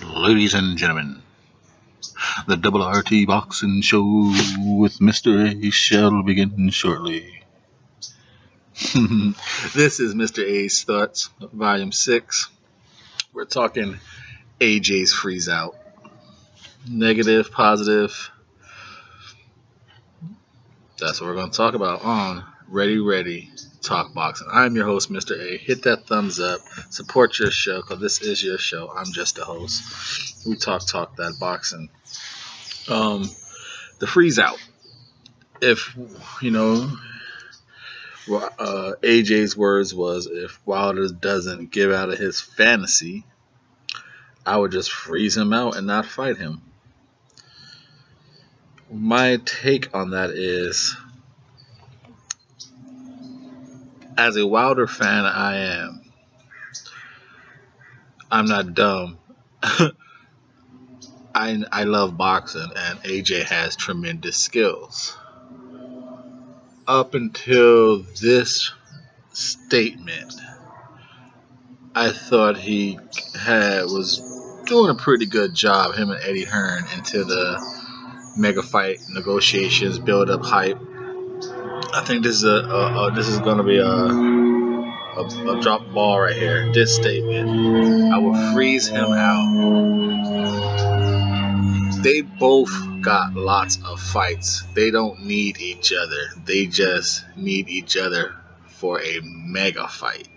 Ladies and gentlemen, the Double RT Boxing Show with Mr. A shall begin shortly. This is Mr. A's Thoughts, Volume 6. We're talking AJ's Freeze Out. Negative, positive. That's what we're going to talk about on Ready, Talk Boxing. I'm your host, Mr. A. Hit that thumbs up. Support your show, because this is your show. I'm just a host. We talk that boxing. The freeze out. If, AJ's words was, if Wilder doesn't give out of his fantasy, I would just freeze him out and not fight him. My take on that is, as a Wilder fan, I'm not dumb. I love boxing, and AJ has tremendous skills. Up until this statement, I thought he was doing a pretty good job, him and Eddie Hearn, into the mega fight negotiations, build up hype. I think this is going to be a drop ball right here. This statement, I will freeze him out. They both got lots of fights. They don't need each other. They just need each other for a mega fight.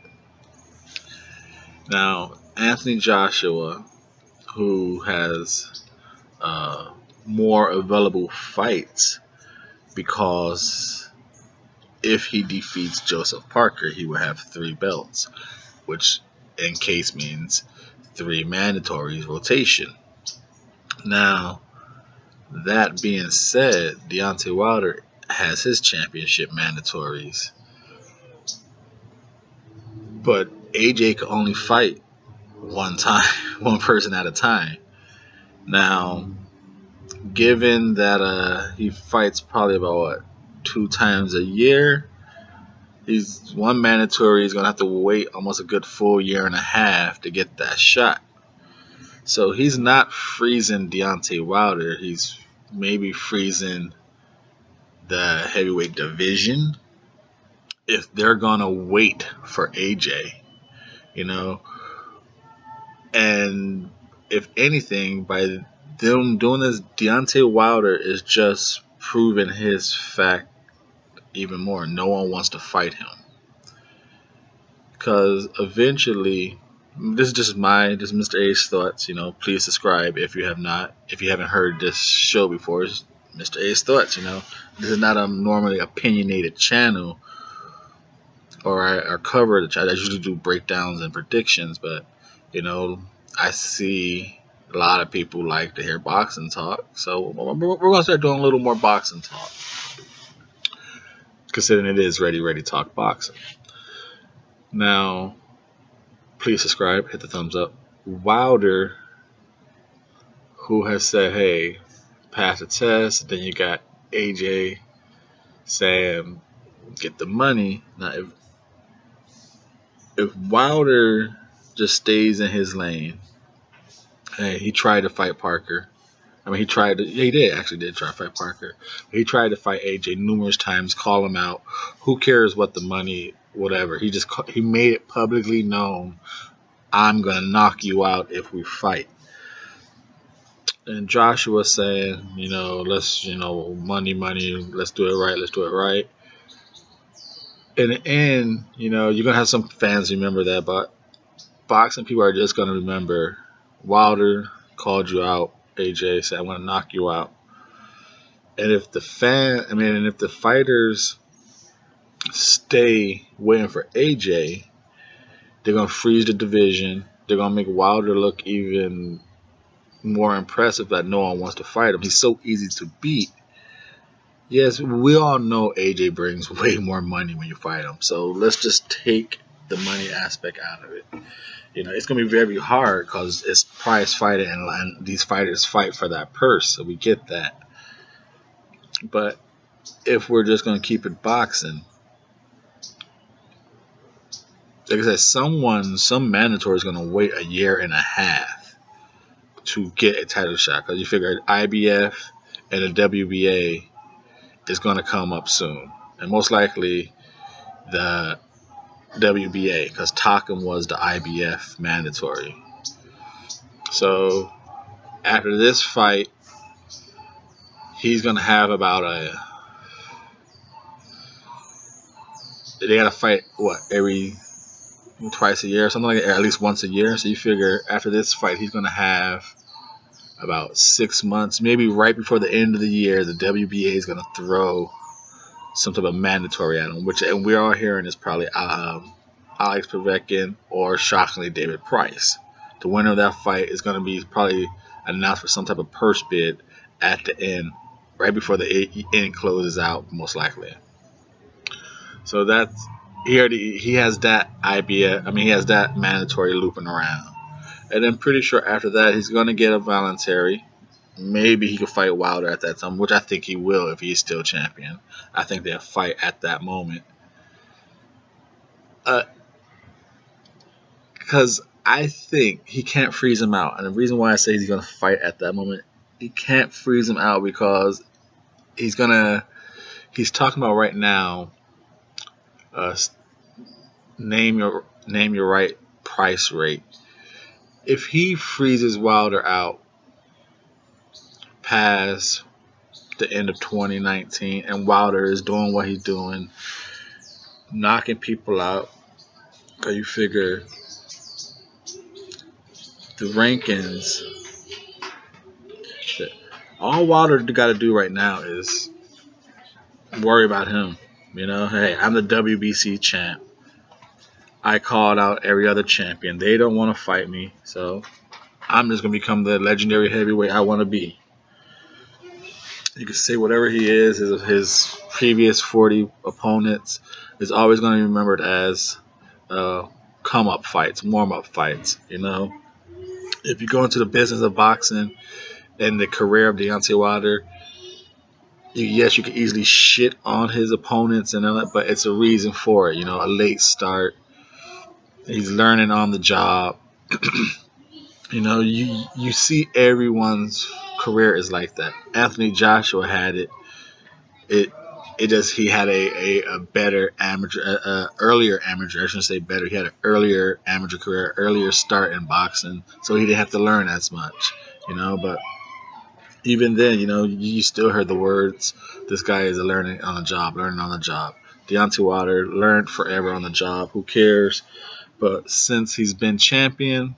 Now, Anthony Joshua, who has more available fights, because if he defeats Joseph Parker, he will have 3 belts, which in case means 3 mandatories rotation. Now, that being said, Deontay Wilder has his championship mandatories, but AJ can only fight one person at a time. Now, given that he fights probably about 2 times a year, he's one mandatory. He's gonna have to wait almost a good full year and a half to get that shot. So he's not freezing Deontay Wilder. He's maybe freezing the heavyweight division if they're gonna wait for AJ, And if anything, by them doing this, Deontay Wilder is just proving his fact even more. No one wants to fight him, because eventually, this is just Mr. A's thoughts. Please subscribe if you haven't heard this show before. It's Mr. A's thoughts. This is not a normally opinionated channel, or cover the channel. I usually do breakdowns and predictions, but I see a lot of people like to hear boxing talk, so we're gonna start doing a little more boxing talk, considering it is Ready Talk Boxing. Now, please subscribe, hit the thumbs up. Wilder, who has said, hey, pass the test. Then you got AJ saying, get the money. Now, if Wilder just stays in his lane, hey, he tried to fight Parker. I mean, he did try to fight Parker. He tried to fight AJ numerous times, call him out. Who cares what the money, whatever. He made it publicly known, I'm going to knock you out if we fight. And Joshua saying, let's, money, let's do it right. In the end, you're going to have some fans remember that, but boxing people are just going to remember Wilder called you out, AJ said, I want to knock you out. And if the fighters stay waiting for AJ, they're going to freeze the division. They're going to make Wilder look even more impressive that no one wants to fight him. He's so easy to beat. Yes, we all know AJ brings way more money when you fight him. So let's just take the money aspect out of it. It's going to be very hard because it's prize fighting, and these fighters fight for that purse, so we get that. But if we're just going to keep it boxing, like I said, some mandatory is going to wait a year and a half to get a title shot, because you figure IBF and the WBA is going to come up soon, and most likely the WBA, because Takam was the IBF mandatory. So after this fight, he's going to have about they got to fight every twice a year or something like that, or at least once a year. So you figure after this fight, he's going to have about 6 months, maybe right before the end of the year, the WBA is going to throw some type of mandatory at him, and we're all hearing is probably Alex Povetkin or, shockingly, David Price. The winner of that fight is going to be probably announced for some type of purse bid at the end, right before the end closes out, most likely. So that's he has that idea. I mean, he has that mandatory looping around, and I'm pretty sure after that he's going to get a voluntary. Maybe he could fight Wilder at that time, which I think he will if he's still champion. I think they'll fight at that moment. Because I think he can't freeze him out. And the reason why I say he's going to fight at that moment, he can't freeze him out because he's talking about right now, name your right price rate. If he freezes Wilder out past the end of 2019 and Wilder is doing what he's doing, knocking people out, because you figure the rankings, all Wilder got to do right now is worry about him. You know, hey, I'm the WBC champ. I called out every other champion. They don't want to fight me, so I'm just going to become the legendary heavyweight I want to be. You can say whatever he is, his previous 40 opponents is always going to be remembered as come-up fights, warm-up fights, you know. If you go into the business of boxing and the career of Deontay Wilder, yes, you can easily shit on his opponents and all that, but it's a reason for it, you know, a late start. He's learning on the job. You know, you see everyone's career is like that. Anthony Joshua had it. He had a better amateur, earlier amateur. I shouldn't say better. He had an earlier amateur career, earlier start in boxing, so he didn't have to learn as much. You know, but even then, you know, you still heard the words. This guy is learning on the job. Deontay Wilder learned forever on the job. Who cares? But since he's been champion,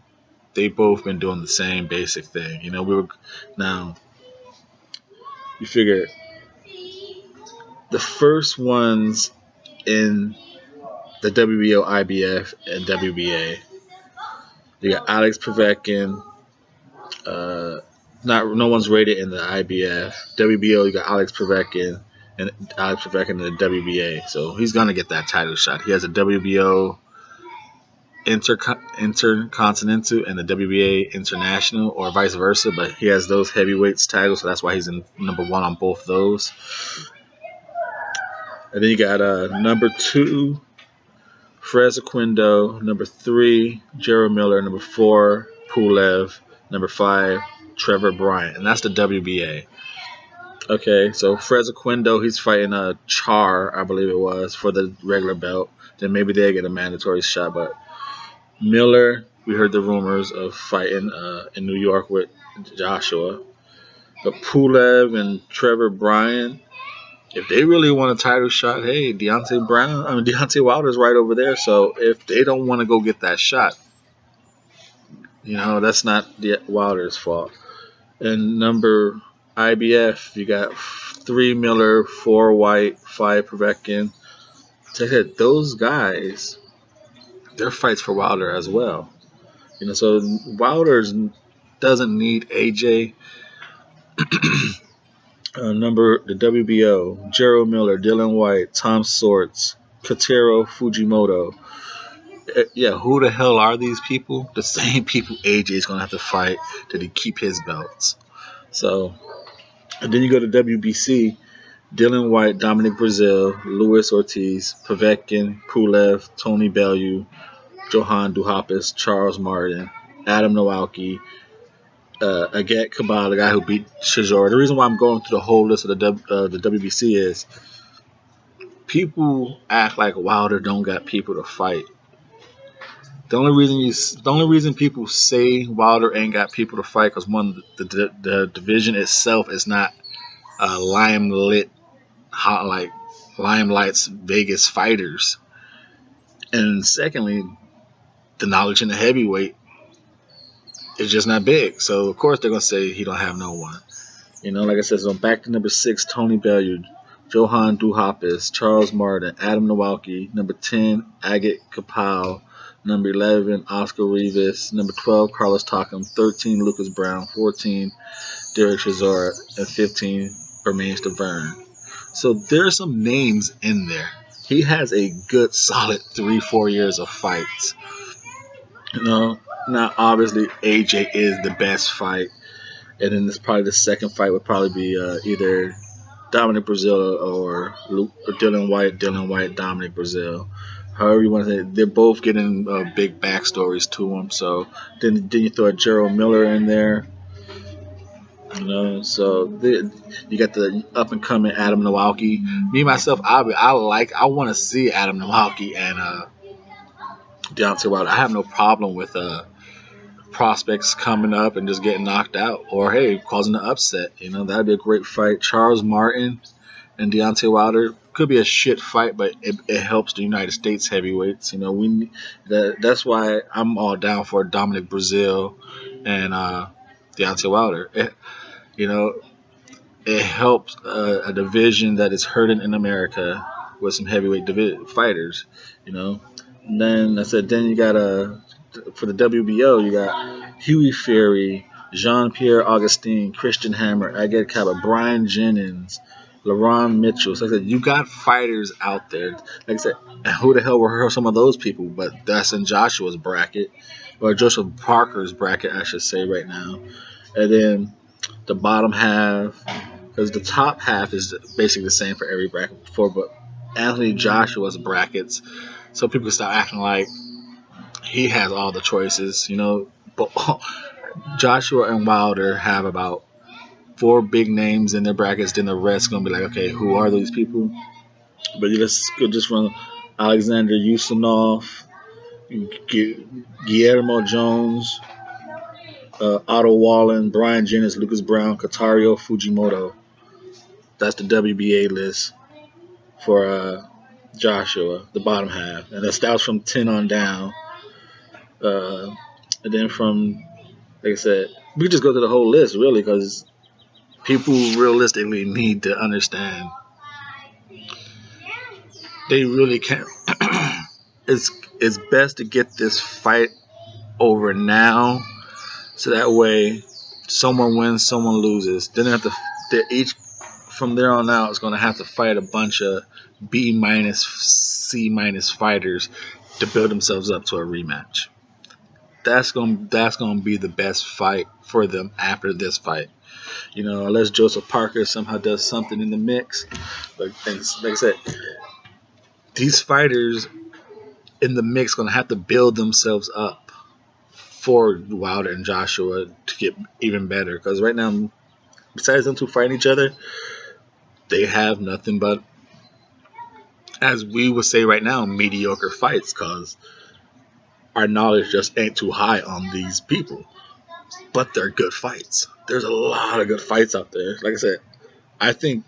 they've both been doing the same basic thing. You know, now you figure the first ones in the WBO, IBF, and WBA, you got Alex Povetkin. No one's rated in the IBF. WBO, you got Alex Povetkin in the WBA. So he's gonna get that title shot. He has a WBO Intercontinental and the WBA International, or vice versa, but he has those heavyweights titles, so that's why he's in number 1 on both those. And then you got number 2, Frez Aquindo, number 3, Jarrell Miller, number 4, Pulev, number 5, Trevor Bryant, and that's the WBA. Okay, so Frez Aquindo, he's fighting Char, I believe it was, for the regular belt. Then maybe they get a mandatory shot, but Miller, we heard the rumors of fighting in New York with Joshua. But Pulev and Trevor Bryant, if they really want a title shot, hey, Deontay Wilder's right over there. So if they don't want to go get that shot, you know, that's not Wilder's fault. And number IBF, you got 3 Miller, 4 White, 5 Povetkin. Like I said, those guys, their fights for Wilder as well. You know, so Wilder doesn't need AJ. The WBO, Jarrell Miller, Dylan White, Tom Swords, Kotaro Fujimoto. Yeah, who the hell are these people? The same people AJ is going to have to fight to keep his belts. So, and then you go to WBC, Dylan White, Dominic Brazil, Luis Ortiz, Povetkin, Pulev, Tony Bellew, Johan Duhaupas, Charles Martin, Adam Nowalki, Agat Kabal, the guy who beat Chisora. The reason why I'm going through the whole list of the WBC is people act like Wilder don't got people to fight. The only reason people say Wilder ain't got people to fight because one, the division itself is not limelight, hot like limelight's Vegas fighters, and secondly, the knowledge in the heavyweight is just not big. So of course they're gonna say he don't have no one. You know, like I said, so back to number 6, Tony Bellew, Johan Duhaupas, Charles Martin, Adam Nowalki, number 10, Agate Kapow, number 11, Oscar Rivas, number 12, Carlos Takam, 13, Lucas Brown, 14, Derek Chisora, and 15, Bermain Stavern. So there's some names in there. He has a good solid 3-4 years of fights. You know, now obviously AJ is the best fight, and then this probably the second fight would probably be either Dominic Brazil or Dylan White, Dominic Brazil. However you want to say it, they're both getting big backstories to them. So then you throw a Gerald Miller in there. You know, so you got the up and coming Adam Nowalki. Me myself, I want to see Adam Nowalki and Deontay Wilder. I have no problem with prospects coming up and just getting knocked out, or hey, causing an upset. You know, that'd be a great fight. Charles Martin and Deontay Wilder could be a shit fight, but it helps the United States heavyweights. You know, that's why I'm all down for Dominic Brazil and Deontay Wilder. It helps a division that is hurting in America with some heavyweight fighters. You know, and then I said, then you got for the WBO, you got Huey Fury, Jean-Pierre Augustin, Christian Hammer, Agate Kaba, Brian Jennings, LaRon Mitchell. So like I said, you got fighters out there. Like I said, who the hell were some of those people? But that's in Joshua's bracket, or Joseph Parker's bracket, I should say, right now. And then the bottom half, because the top half is basically the same for every bracket before, but Anthony Joshua's brackets, so people can stop acting like he has all the choices, you know. But Joshua and Wilder have about 4 big names in their brackets. Then the rest gonna be like, okay, who are these people? But let's go just from Alexander Yusunov, Guillermo Jones, Otto Wallen, Brian Jennings, Lucas Brown, Katario Fujimoto. That's the WBA list for Joshua, the bottom half, and that was from 10 on down. And then from, like I said, we could just go to the whole list really, because people realistically need to understand they really can't. It's best to get this fight over now, so that way someone wins, someone loses. Then they each from there on out is going to have to fight a bunch of B minus, C minus fighters to build themselves up to a rematch. That's gonna be the best fight for them after this fight. You know, unless Joseph Parker somehow does something in the mix. But like I said, these fighters in the mix gonna have to build themselves up for Wilder and Joshua to get even better. Because right now, besides them two fighting each other, they have nothing but, as we would say right now, mediocre fights. Because our knowledge just ain't too high on these people. But they're good fights. There's a lot of good fights out there. Like I said, I think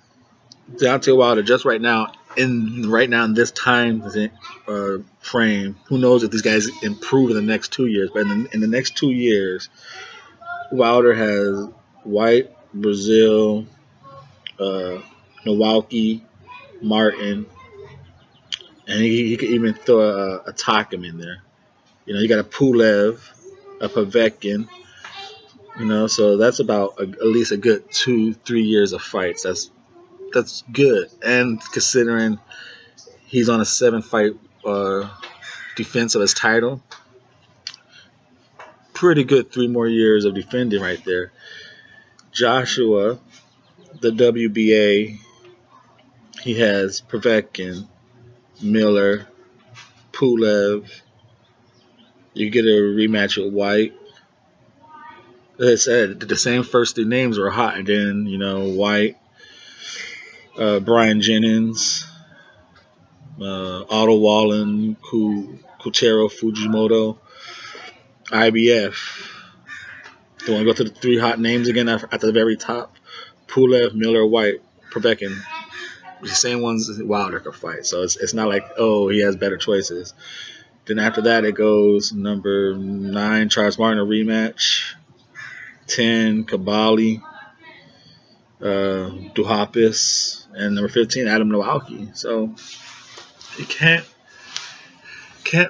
Deontay Wilder just right now in this time frame, who knows if these guys improve in the next 2 years. But in the next 2 years, Wilder has White, Brazil, Nowalki, Martin, and he could even throw a Takam in there. You know, you got a Pulev, a Povetkin. You know, so that's about at least a good 2-3 years of fights. That's good, and considering he's on a 7-fight defense of his title, pretty good 3 more years of defending right there. Joshua, the WBA, he has Povetkin, Miller, Pulev. You get a rematch with White. Like I said, the same first three names were hot, and then White, Brian Jennings, Otto Wallen, Kuchero Fujimoto, IBF. Do you want to go to the three hot names again at the very top? Pulev, Miller, White, Prebekin. The same ones Wilder could fight. So it's not like, oh, he has better choices. Then after that, it goes number 9, Charles Martin, a rematch. 10, Kabali, Duhapis, and number 15, Adam Nowalki. So you can't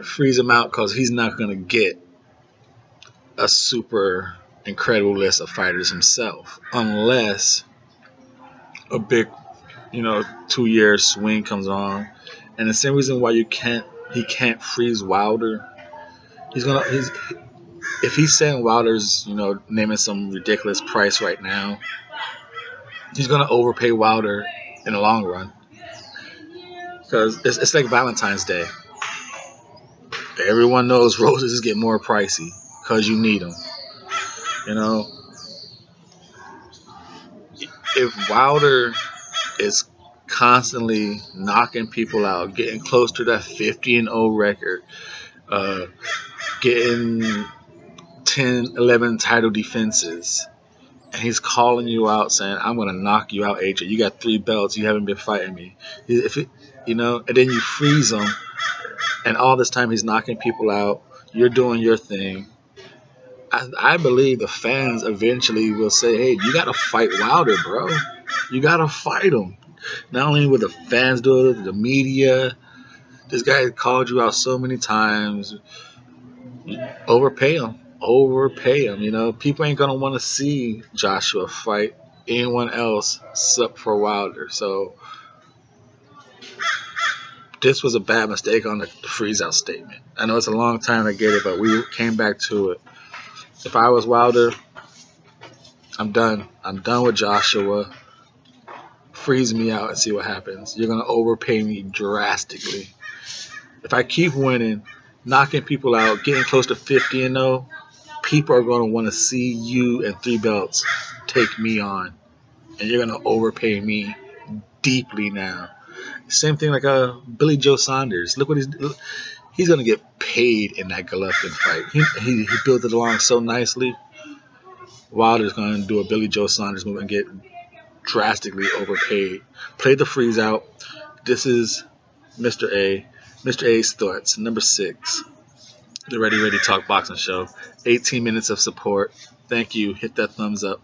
freeze him out because he's not going to get a super incredible list of fighters himself unless a big 2-year swing comes on. And the same reason why he can't freeze Wilder, if he's saying Wilder's naming some ridiculous price right now, he's gonna overpay Wilder in the long run, because it's like Valentine's Day. Everyone knows roses get more pricey because you need them. If Wilder is constantly knocking people out, getting close to that 50-0 record, getting 10, 11 title defenses, and he's calling you out saying, I'm going to knock you out, AJ. You got 3 belts. You haven't been fighting me. And then you freeze him, and all this time he's knocking people out. You're doing your thing. I believe the fans eventually will say, hey, you got to fight Wilder, bro. You got to fight him. Not only will the fans do it, the media. This guy called you out so many times. Overpay him. People ain't going to want to see Joshua fight anyone else except for Wilder. So this was a bad mistake on the freeze out statement. I know it's a long time to get it, but we came back to it. If I was Wilder, I'm done. I'm done with Joshua. Freeze me out and see what happens. You're going to overpay me drastically. If I keep winning, knocking people out, getting close to 50-0, people are going to want to see you and 3 belts take me on. And you're going to overpay me deeply now. Same thing like Billy Joe Saunders. Look what he's going to get paid in that Golovkin fight. He built it along so nicely. Wilder's going to do a Billy Joe Saunders move and get drastically overpaid. Play the freeze out. This is Mr. A. Mr. A's thoughts. Number 6. The Ready Talk Boxing Show. 18 minutes of support. Thank you. Hit that thumbs up.